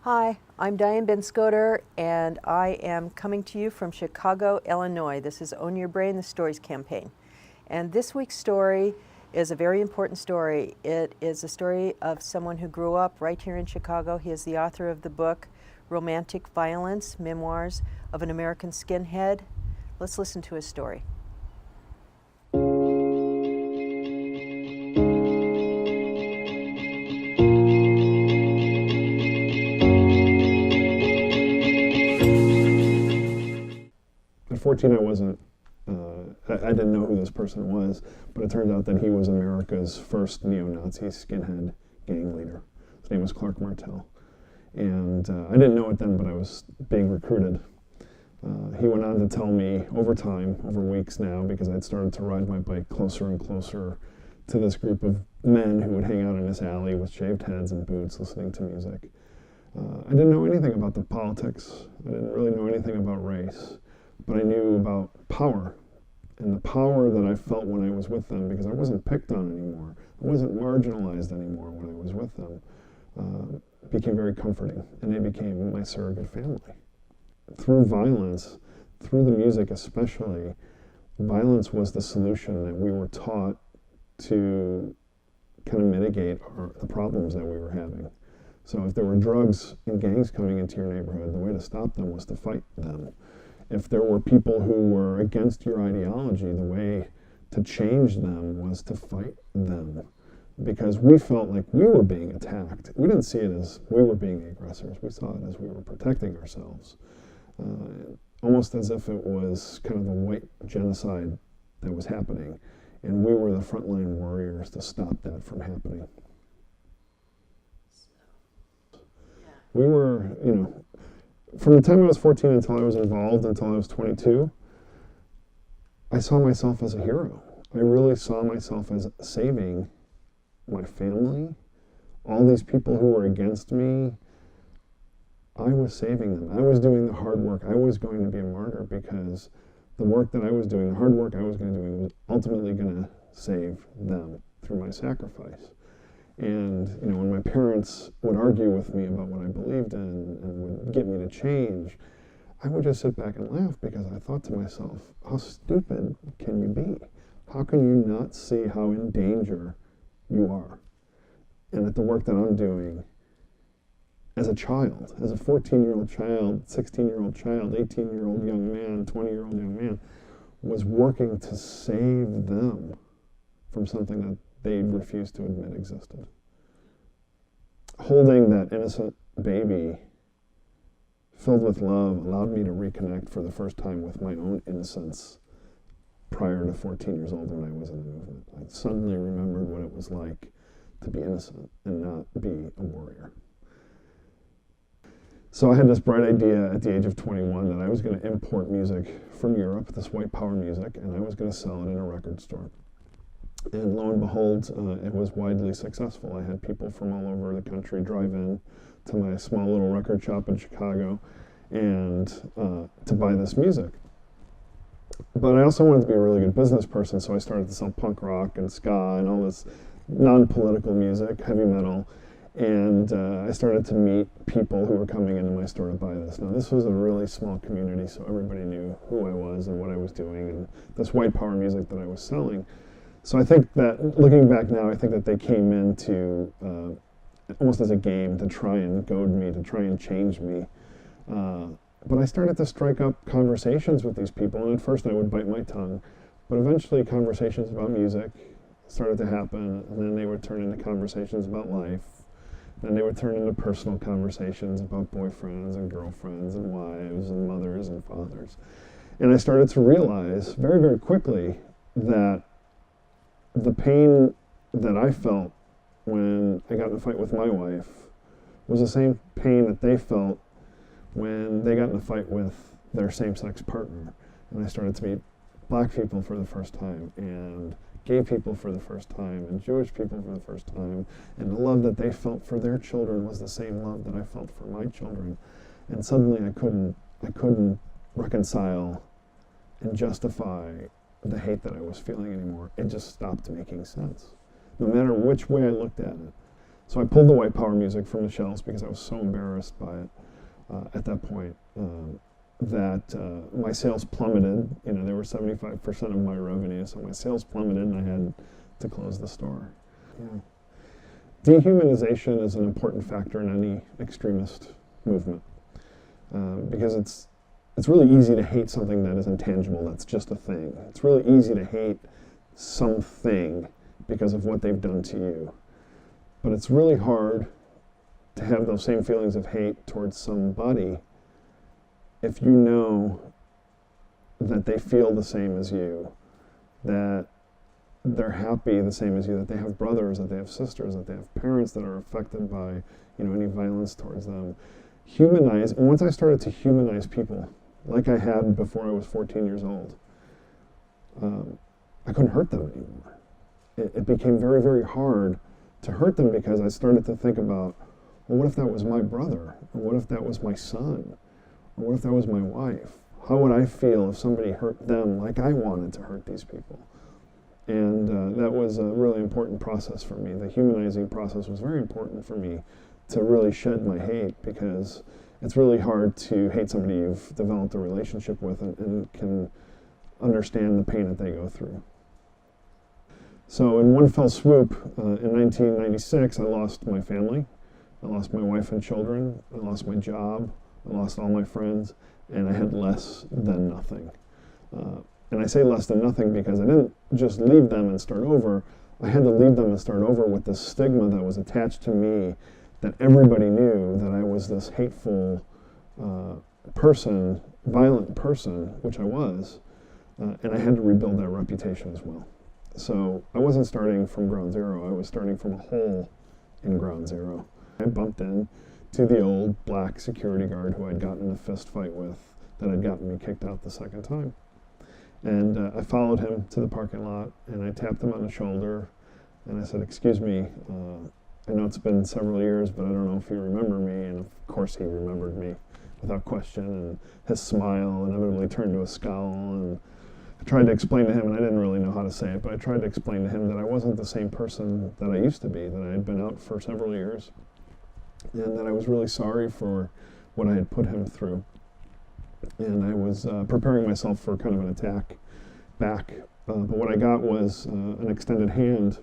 Hi, I'm Diane Benscoter, and I am coming to you from Chicago, Illinois. This is Own Your Brain, the Stories campaign. And this week's story is a very important story. It is a story of someone who grew up right here in Chicago. He is the author of the book, Romantic Violence, Memoirs of an American Skinhead. Let's listen to his story. At 14, I didn't know who this person was, but it turned out that he was America's first neo-Nazi skinhead gang leader. His name was Clark Martel. And I didn't know it then, but I was being recruited. He went on to tell me over time, over weeks now, because I'd started to ride my bike closer and closer to this group of men who would hang out in this alley with shaved heads and boots listening to music. I didn't know anything about the politics. I didn't really know anything about race. But I knew about power, and the power that I felt when I was with them, because I wasn't picked on anymore. I wasn't marginalized anymore when I was with them, became very comforting, and they became my surrogate family. Through violence, through the music especially, violence was the solution that we were taught to kind of mitigate the problems that we were having. So if there were drugs and gangs coming into your neighborhood, the way to stop them was to fight them. If there were people who were against your ideology, the way to change them was to fight them. Because we felt like we were being attacked. We didn't see it as we were being the aggressors. We saw it as we were protecting ourselves. Almost as if it was kind of a white genocide that was happening. And we were the frontline warriors to stop that from happening. We were, from the time I was 14 until I was involved, until I was 22, I saw myself as a hero. I really saw myself as saving my family. All these people who were against me, I was saving them. I was doing the hard work. I was going to be a martyr because the work that I was doing, the hard work I was going to do, was ultimately going to save them through my sacrifice. And, when my parents would argue with me about what I believed in and would get me to change, I would just sit back and laugh because I thought to myself, how stupid can you be? How can you not see how in danger you are? And that the work that I'm doing as a child, as a 14-year-old child, 16-year-old child, 18-year-old young man, 20-year-old young man, was working to save them from something that they refused to admit existed. Holding that innocent baby filled with love allowed me to reconnect for the first time with my own innocence prior to 14 years old when I was in the movement. I suddenly remembered what it was like to be innocent and not be a warrior. So I had this bright idea at the age of 21 that I was going to import music from Europe, this white power music, and I was going to sell it in a record store. And lo and behold, it was widely successful. I had people from all over the country drive in to my small little record shop in Chicago and to buy this music. But I also wanted to be a really good business person, so I started to sell punk rock and ska and all this non-political music, heavy metal. And I started to meet people who were coming into my store to buy this. Now, this was a really small community, so everybody knew who I was and what I was doing and this white power music that I was selling. So I think that, looking back now, I think that they came into almost as a game to try and goad me, to try and change me. But I started to strike up conversations with these people, and at first I would bite my tongue. But eventually conversations about music started to happen, and then they would turn into conversations about life. Then they would turn into personal conversations about boyfriends and girlfriends and wives and mothers and fathers. And I started to realize very, very quickly that the pain that I felt when I got in a fight with my wife was the same pain that they felt when they got in a fight with their same-sex partner. And I started to meet black people for the first time, and gay people for the first time, and Jewish people for the first time, and the love that they felt for their children was the same love that I felt for my children. And suddenly I couldn't reconcile and justify the hate that I was feeling anymore. It just stopped making sense. No matter which way I looked at it, So I pulled the white power music from the shelves because I was so embarrassed by it at that point that my sales plummeted. You know, they were 75% of my revenue, so my sales plummeted and I had to close the store. Yeah. Dehumanization is an important factor in any extremist movement because it's really easy to hate something that is intangible, that's just a thing. It's really easy to hate something because of what they've done to you. But it's really hard to have those same feelings of hate towards somebody if you know that they feel the same as you, that they're happy the same as you, that they have brothers, that they have sisters, that they have parents that are affected by, you know, any violence towards them. And once I started to humanize people, like I had before I was 14 years old, I couldn't hurt them anymore. It became very, very hard to hurt them because I started to think about, well, what if that was my brother? Or what if that was my son? Or what if that was my wife? How would I feel if somebody hurt them like I wanted to hurt these people? And that was a really important process for me. The humanizing process was very important for me to really shed my hate, because it's really hard to hate somebody you've developed a relationship with and can understand the pain that they go through. So in one fell swoop, in 1996, I lost my family. I lost my wife and children. I lost my job. I lost all my friends, and I had less than nothing. And I say less than nothing because I didn't just leave them and start over. I had to leave them and start over with this stigma that was attached to me, that everybody knew that I was this hateful person, violent person, which I was, and I had to rebuild that reputation as well. So I wasn't starting from ground zero, I was starting from a hole in ground zero. I bumped into the old black security guard who I'd gotten in a fist fight with, that had gotten me kicked out the second time. And I followed him to the parking lot, and I tapped him on the shoulder, and I said, "Excuse me, I know it's been several years, but I don't know if you remember me." And of course he remembered me without question, and his smile inevitably turned to a scowl. And I tried to explain to him, and I didn't really know how to say it, but I tried to explain to him that I wasn't the same person that I used to be, that I had been out for several years, and that I was really sorry for what I had put him through. And I was preparing myself for kind of an attack back, but what I got was an extended hand,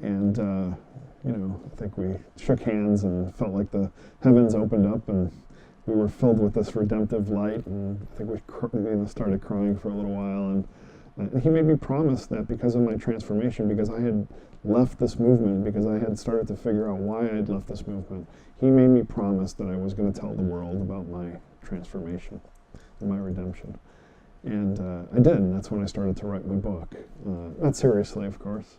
and you know, I think we shook hands and felt like the heavens opened up, and we were filled with this redemptive light, and I think we started crying for a little while, and he made me promise that because of my transformation, because I had left this movement, because I had started to figure out why I had left this movement, he made me promise that I was going to tell the world about my transformation and my redemption. And I did, and that's when I started to write my book. Not seriously, of course.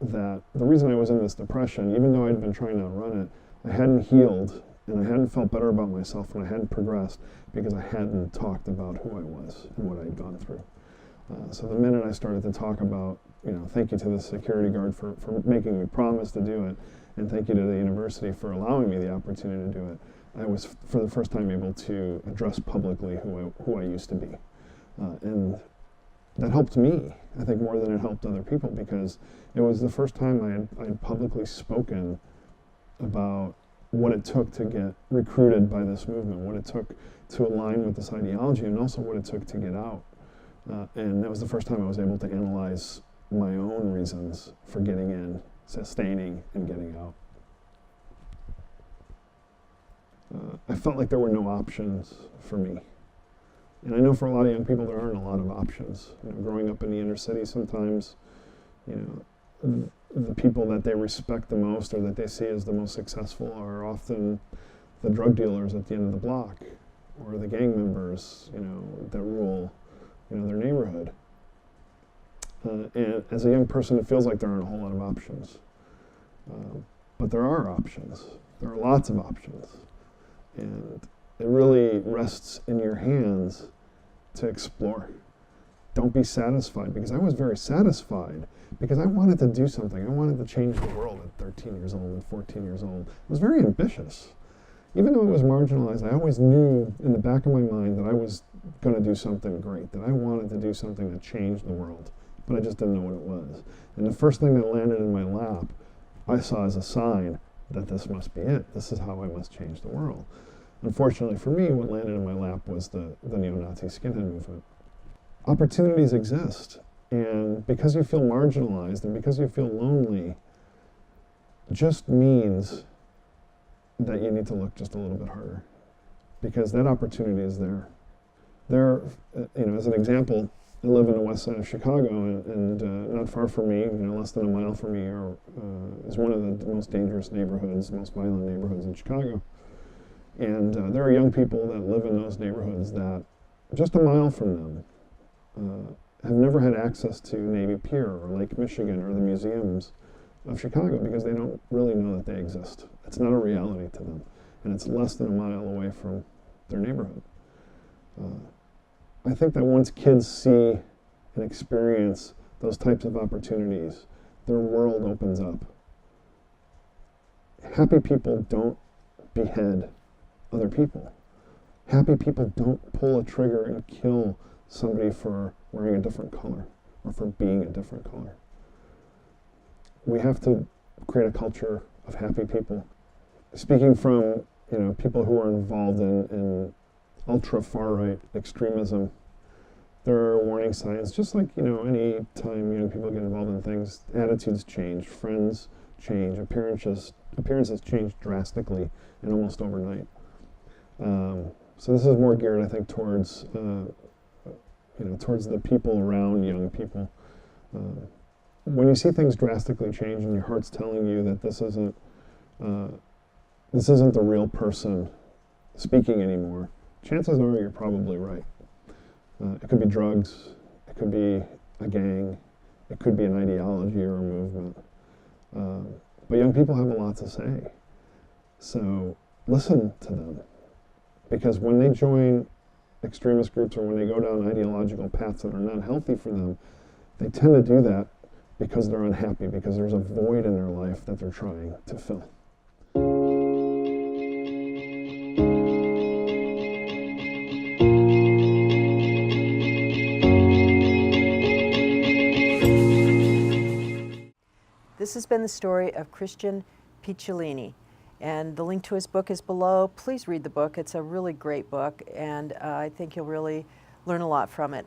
That the reason I was in this depression, even though I'd been trying to outrun it, I hadn't healed, and I hadn't felt better about myself, and I hadn't progressed because I hadn't talked about who I was and what I'd gone through. So the minute I started to talk about, you know, thank you to the security guard for making me promise to do it, and thank you to the university for allowing me the opportunity to do it, I was for the first time able to address publicly who I used to be. And that helped me, I think, more than it helped other people, because it was the first time I had publicly spoken about what it took to get recruited by this movement, what it took to align with this ideology, and also what it took to get out. And that was the first time I was able to analyze my own reasons for getting in, sustaining, and getting out. I felt like there were no options for me. And I know for a lot of young people there aren't a lot of options. You know, growing up in the inner city, sometimes, you know, the people that they respect the most or that they see as the most successful are often the drug dealers at the end of the block, or the gang members, you know, that rule, you know, their neighborhood. And as a young person, it feels like there aren't a whole lot of options. But there are options. There are lots of options. And it really rests in your hands to explore. Don't be satisfied, because I was very satisfied, because I wanted to do something. I wanted to change the world at 13 years old and 14 years old. I was very ambitious. Even though I was marginalized, I always knew in the back of my mind that I was going to do something great, that I wanted to do something that changed the world, but I just didn't know what it was. And the first thing that landed in my lap, I saw as a sign, that this must be it. This is how I must change the world. Unfortunately for me, what landed in my lap was the neo-Nazi skinhead movement. Opportunities exist, and because you feel marginalized and because you feel lonely, just means that you need to look just a little bit harder, because that opportunity is there. As an example, I live in the west side of Chicago, and not far from me, less than a mile from me, is one of the most dangerous neighborhoods, most violent neighborhoods in Chicago. And there are young people that live in those neighborhoods that, just a mile from them, have never had access to Navy Pier or Lake Michigan or the museums of Chicago because they don't really know that they exist. It's not a reality to them, and it's less than a mile away from their neighborhood. I think that once kids see and experience those types of opportunities, their world opens up. Happy people don't behead other people. Happy people don't pull a trigger and kill somebody for wearing a different color or for being a different color. We have to create a culture of happy people. Speaking from people who are involved in ultra far right extremism, there are warning signs. Just like any time people get involved in things, attitudes change, friends change, appearances change drastically and almost overnight. So this is more geared, I think, towards towards the people around young people. When you see things drastically change and your heart's telling you that this isn't the real person speaking anymore, chances are you're probably right. It could be drugs, it could be a gang, it could be an ideology or a movement. But young people have a lot to say. So listen to them. Because when they join extremist groups or when they go down ideological paths that are not healthy for them, they tend to do that because they're unhappy, because there's a void in their life that they're trying to fill. This has been the story of Christian Picciolini, and the link to his book is below. Please read the book. It's a really great book, and I think you'll really learn a lot from it.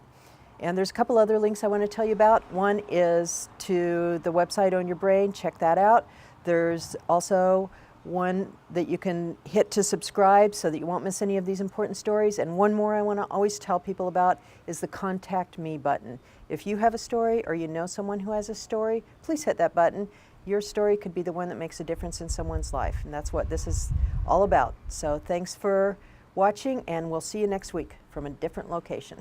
And there's a couple other links I want to tell you about. One is to the website Own Your Brain. Check that out. There's also one that you can hit to subscribe so that you won't miss any of these important stories. And one more I want to always tell people about is the Contact Me button. If you have a story or you know someone who has a story, please hit that button. Your story could be the one that makes a difference in someone's life, and that's what this is all about. So thanks for watching, and we'll see you next week from a different location.